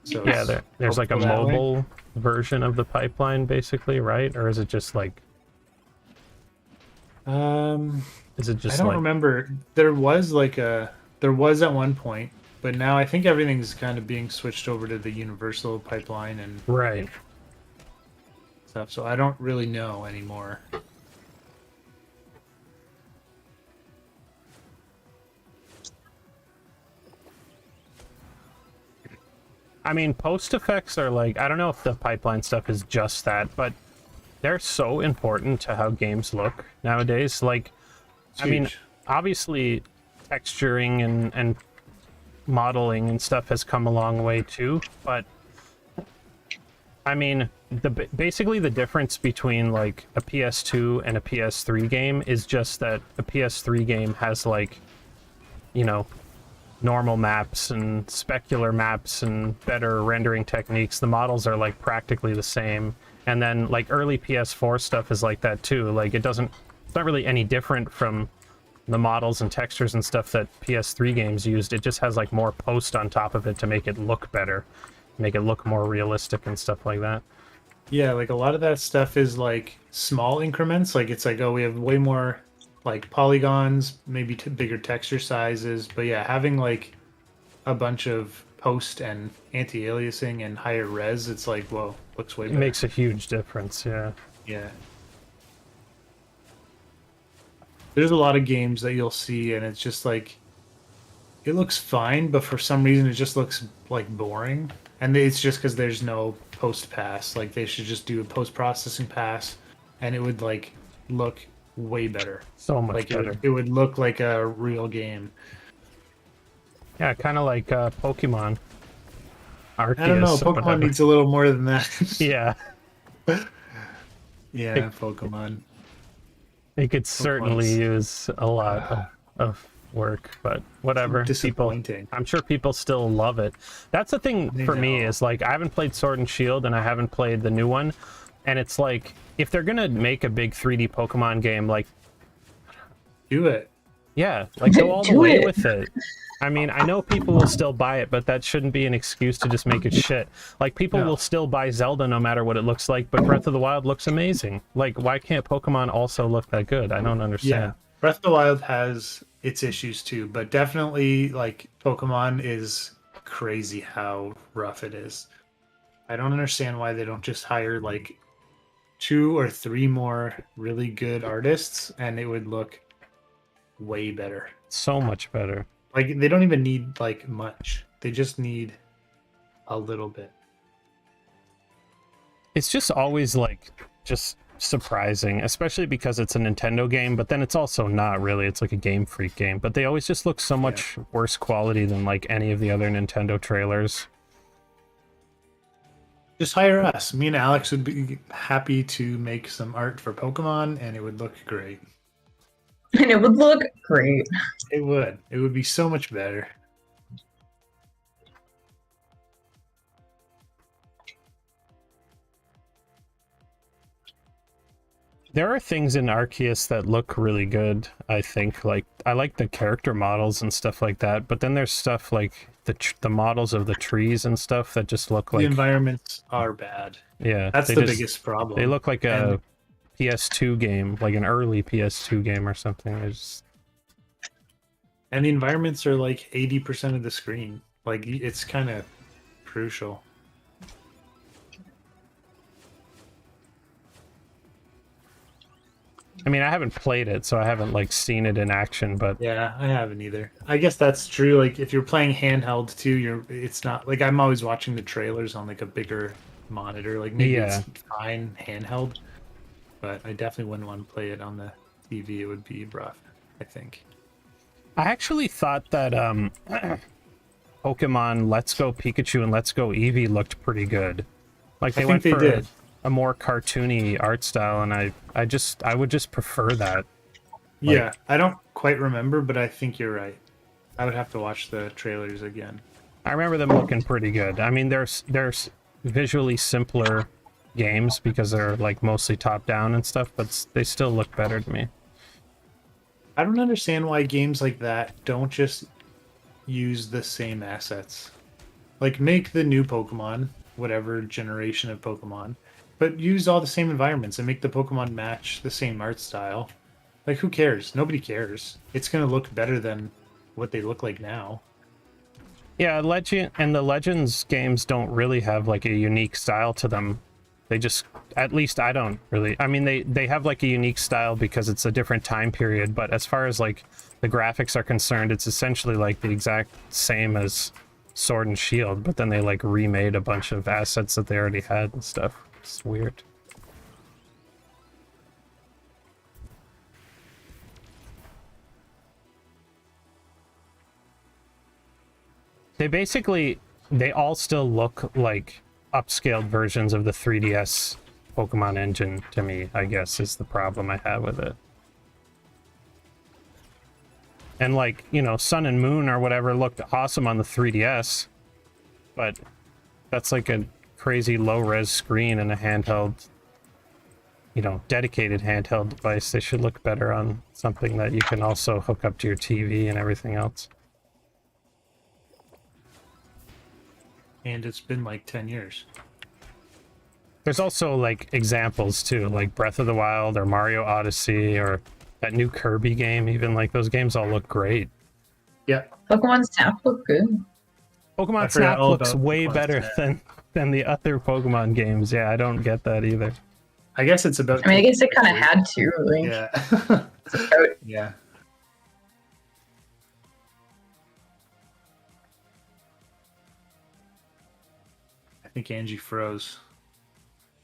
So Yeah, it's there's like a helpful that way. mobile version of the pipeline, basically, right? Or is it just like, is it I just don't like, remember. There was at one point, but now I think everything's kind of being switched over to the universal pipeline and right? stuff. So I don't really know anymore. I mean, post effects are like, I don't know if the pipeline stuff is just that, but they're so important to how games look nowadays. Like, It's I mean, huge. obviously, texturing and modeling and stuff has come a long way too, but I mean, basically the difference between like a PS2 and a PS3 game is just that a PS3 game has like, you know, normal maps and specular maps and better rendering techniques. The models are like practically the same, and then like early PS4 stuff is like that too. Like it's not really any different from the models and textures and stuff that PS3 games used. It just has like more post on top of it to make it look better, make it look more realistic and stuff like that. Yeah, like a lot of that stuff is like small increments. Like it's like, oh, we have way more like polygons, maybe bigger texture sizes. But yeah, having like a bunch of post and anti-aliasing and higher res, it's like, whoa, looks way It better. makes a huge difference, yeah. Yeah. There's a lot of games that you'll see, and it's just like, it looks fine, but for some reason it just looks like boring. And it's just because there's no post pass. Like they should just do a post processing pass, and it would like look way better. So much Like better. it would look like a real game. Yeah, kind of like Pokemon. Arceus, I don't know. or Pokemon whatever. needs a little more than that. Yeah, Yeah, Pokemon. it could certainly Pokemon's- use a lot of work, but whatever. People, Disappointing. I'm sure people still love it. That's the thing I for me know. is like I haven't played Sword and Shield and I haven't played the new one, and it's like if they're gonna make a big 3D Pokemon game, like Do it. yeah, like go all the Do way it. with it. I mean, I know people will still buy it, but that shouldn't be an excuse to just make it shit. Like, people No. will still buy Zelda no matter what it looks like, but Breath of the Wild looks amazing. Like, why can't Pokemon also look that good? I don't Yeah. understand. Breath of the Wild has its issues too, but definitely like Pokemon is crazy how rough it is. I don't understand why they don't just hire like 2 or 3 more really good artists and it would look way better. So much better. Like they don't even need like much. They just need a little bit. It's just always, like, just surprising, especially because it's a Nintendo game, but then it's also not really. It's like a Game Freak game, but they always just look so much worse quality than, like, any of the other Nintendo trailers. Just hire us. Me and Alex would be happy to make some art for Pokemon and it would look great. And it would look great. It would. It would be so much better. There are things in Arceus that look really good, I think. Like, I like the character models and stuff like that, but then there's stuff like the models of the trees and stuff that just look The like, environments are bad. yeah, That's they the just- biggest problem. They look like a And- PS2 game, like an early PS2 game or something. And the environments are like 80% of the screen. Like it's kind of crucial. I mean, I haven't played it, so I haven't like seen it in action, but Yeah, I haven't either. I guess that's true. Like if you're playing handheld too, it's not like I'm always watching the trailers on like a bigger monitor. Like maybe Yeah. it's fine handheld, but I definitely wouldn't want to play it on the TV. It would be rough, I think. I actually thought that Pokemon Let's Go Pikachu and Let's Go Eevee looked pretty good. Like they went think for they did. a more cartoony art style, and I would just prefer that. Yeah, I don't quite remember, but I think you're right. I would have to watch the trailers again. I remember them looking pretty good. I mean, there's visually simpler games because they're like mostly top down and stuff, but they still look better to me. I don't understand why games like that don't just use the same assets. Like make the new Pokemon, whatever generation of Pokemon, but use all the same environments and make the Pokemon match the same art style. Like who cares? Nobody cares. It's going to look better than what they look like now. Yeah, the Legends games don't really have like a unique style to them. They just, at least I don't really. I mean, they have like a unique style because it's a different time period, but as far as like the graphics are concerned, it's essentially like the exact same as Sword and Shield, but then they like remade a bunch of assets that they already had and stuff. It's weird. They all still look like upscaled versions of the 3DS Pokemon engine to me, I guess, is the problem I have with it. And like, you know, Sun and Moon or whatever looked awesome on the 3DS, but that's like a crazy low-res screen and a handheld, you know, dedicated handheld device. They should look better on something that you can also hook up to your TV and everything else. And it's been like 10 years. There's also like examples too, like Breath of the Wild or Mario Odyssey or that new Kirby game. Even like those games all look great. Yeah. Pokemon Snap look good. Pokemon forgot Snap all looks about way Pokemon better Snap. than the other Pokemon games. Yeah, I don't get that either. I guess it's about. I mean, I guess it kind of had to. Like, Yeah. it's about Yeah. I think Angie froze.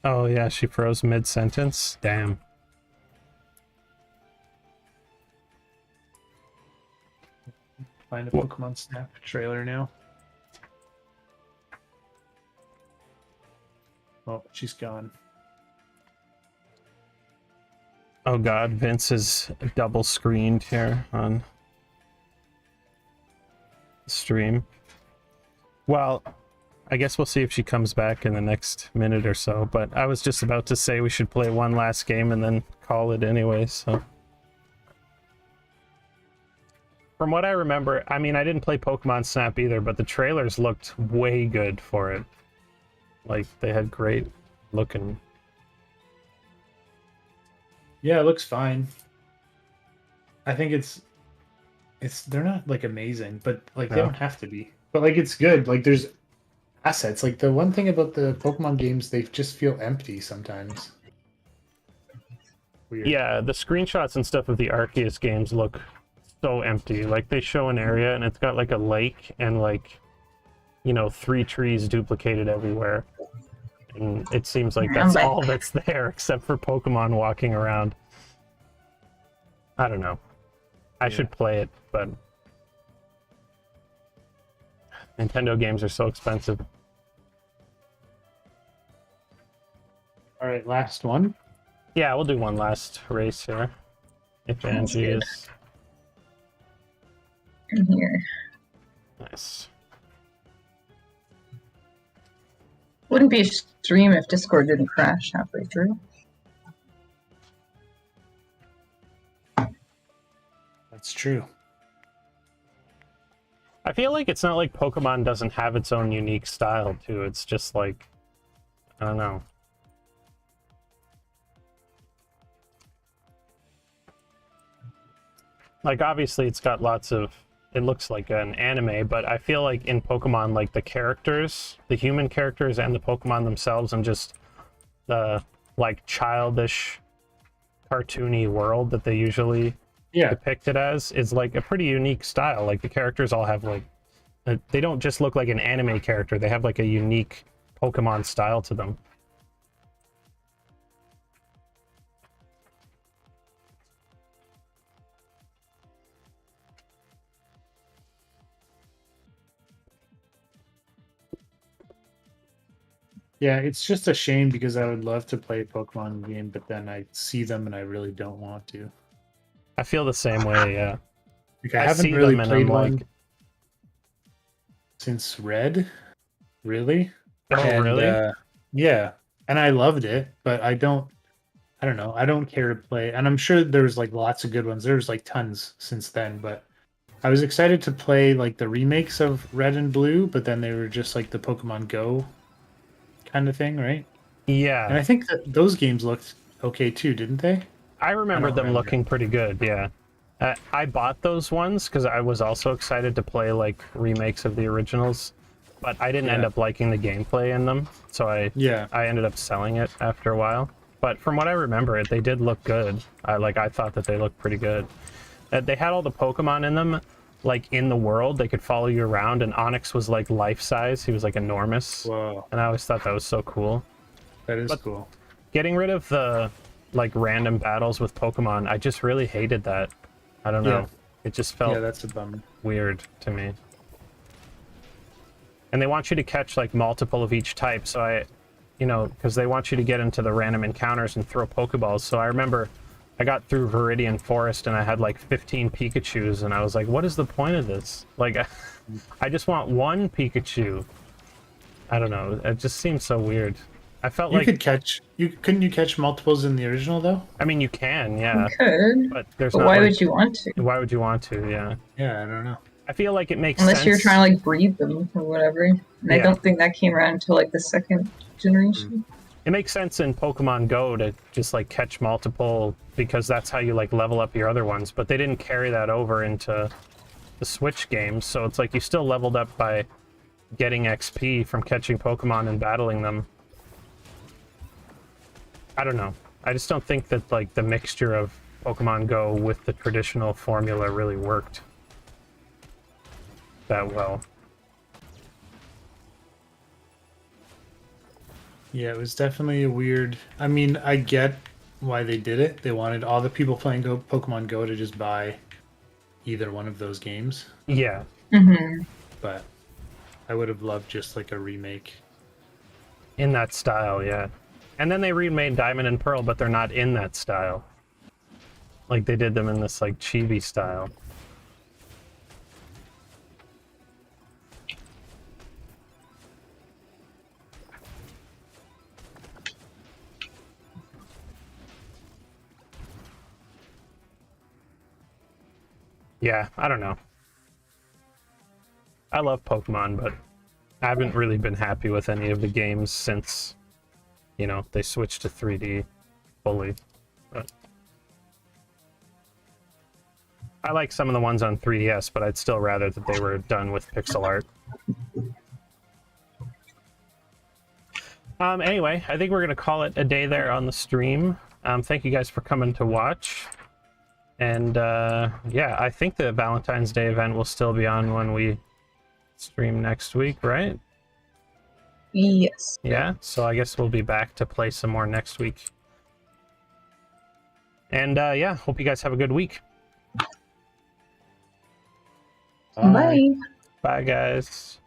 Oh yeah, she froze mid-sentence. Damn. Find a What? Pokemon Snap trailer now. Oh, she's gone. Oh god, Vince is double screened here on the stream. Well, I guess we'll see if she comes back in the next minute or so, but I was just about to say we should play one last game and then call it anyway, so. From what I remember, I mean, I didn't play Pokemon Snap either, but the trailers looked way good for it. Like, they had great looking. Yeah, it looks fine. I think it's they're not like amazing, but like they No. don't have to be. But like it's good. Like there's assets. Like the one thing about the Pokemon games, they just feel empty sometimes. Weird. Yeah, the screenshots and stuff of the Arceus games look so empty. Like, they show an area and it's got like a lake and like, you know, 3 trees duplicated everywhere. And it seems like that's all that's there except for Pokemon walking around. I don't know. I should play it, but Nintendo games are so expensive. All right, last one. Yeah, we'll do one last race here. If Sounds Angie good. is in here. nice. Wouldn't be a stream if Discord didn't crash halfway through. That's true. I feel like it's not like Pokemon doesn't have its own unique style too. It's just like, I don't know. Like, obviously it's got lots of, it looks like an anime, but I feel like in Pokemon, like the characters, the human characters and the Pokemon themselves, and just the like childish cartoony world that they usually Yeah, depict it as is like a pretty unique style. Like the characters all have like they don't just look like an anime character. They have like a unique Pokemon style to them. yeah, it's just a shame because I would love to play a Pokemon game, but then I see them and I really don't want to. I feel the same way, yeah. Like I I haven't see really them and played I'm one like, since Red, really. oh, And really? yeah, and I loved it, but I don't know. I don't care to play, and I'm sure there's like lots of good ones. There's like tons since then, but I was excited to play like the remakes of Red and Blue, but then they were just like the Pokemon Go kind of thing, right? Yeah. And I think that those games looked okay too, didn't they? I I remember don't them remember. looking pretty good, yeah. I bought those ones because I was also excited to play like remakes of the originals, but I didn't end Yeah. up liking the gameplay in them, so Yeah, I ended up selling it after a while. But from what I remember, they did look good. I thought that they looked pretty good. They had all the Pokemon in them, like in the world. They could follow you around, and Onyx was like life size. He was like enormous, whoa, and I always thought that was so cool. that is But- cool. Getting rid of the like random battles with Pokemon, I just really hated that. I don't know. Yeah. It just felt Yeah, that's a bummer. weird to me. And they want you to catch like multiple of each type, so because they want you to get into the random encounters and throw Pokeballs. So I remember I got through Viridian Forest and I had like 15 Pikachus, and I was like, what is the point of this? Like, I just want one Pikachu. I don't know. It just seems so weird. I felt You like, could catch. Couldn't you catch multiples in the original though? I mean, you can, yeah, You could, but there's but not. why like, would you want to? Why would you want to? Yeah, Yeah, I don't know. I feel like it makes Unless sense. you're trying to like breed them or whatever. And I Yeah. don't think that came around until like the second generation. It makes sense in Pokemon Go to just like catch multiple because that's how you like level up your other ones, but they didn't carry that over into the Switch games, so it's like you still leveled up by getting XP from catching Pokemon and battling them. I don't know. I just don't think that like the mixture of Pokemon Go with the traditional formula really worked that well. Yeah, it was definitely a weird. I mean, I get why they did it. They wanted all the people playing Pokemon Go to just buy either one of those games, Yeah. Mm-hmm. but I would have loved just like a remake. In that style, yeah. And then they remade Diamond and Pearl, but they're not in that style. Like they did them in this like chibi style. Yeah, I don't know. I love Pokemon, but I haven't really been happy with any of the games since, they switched to 3D fully. But I like some of the ones on 3DS, but I'd still rather that they were done with pixel art. Anyway, I think we're going to call it a day there on the stream. Thank you guys for coming to watch. And yeah, I think the Valentine's Day event will still be on when we stream next week, right? Yes. Yeah, so I guess we'll be back to play some more next week. And yeah, hope you guys have a good week. Bye. Bye, guys.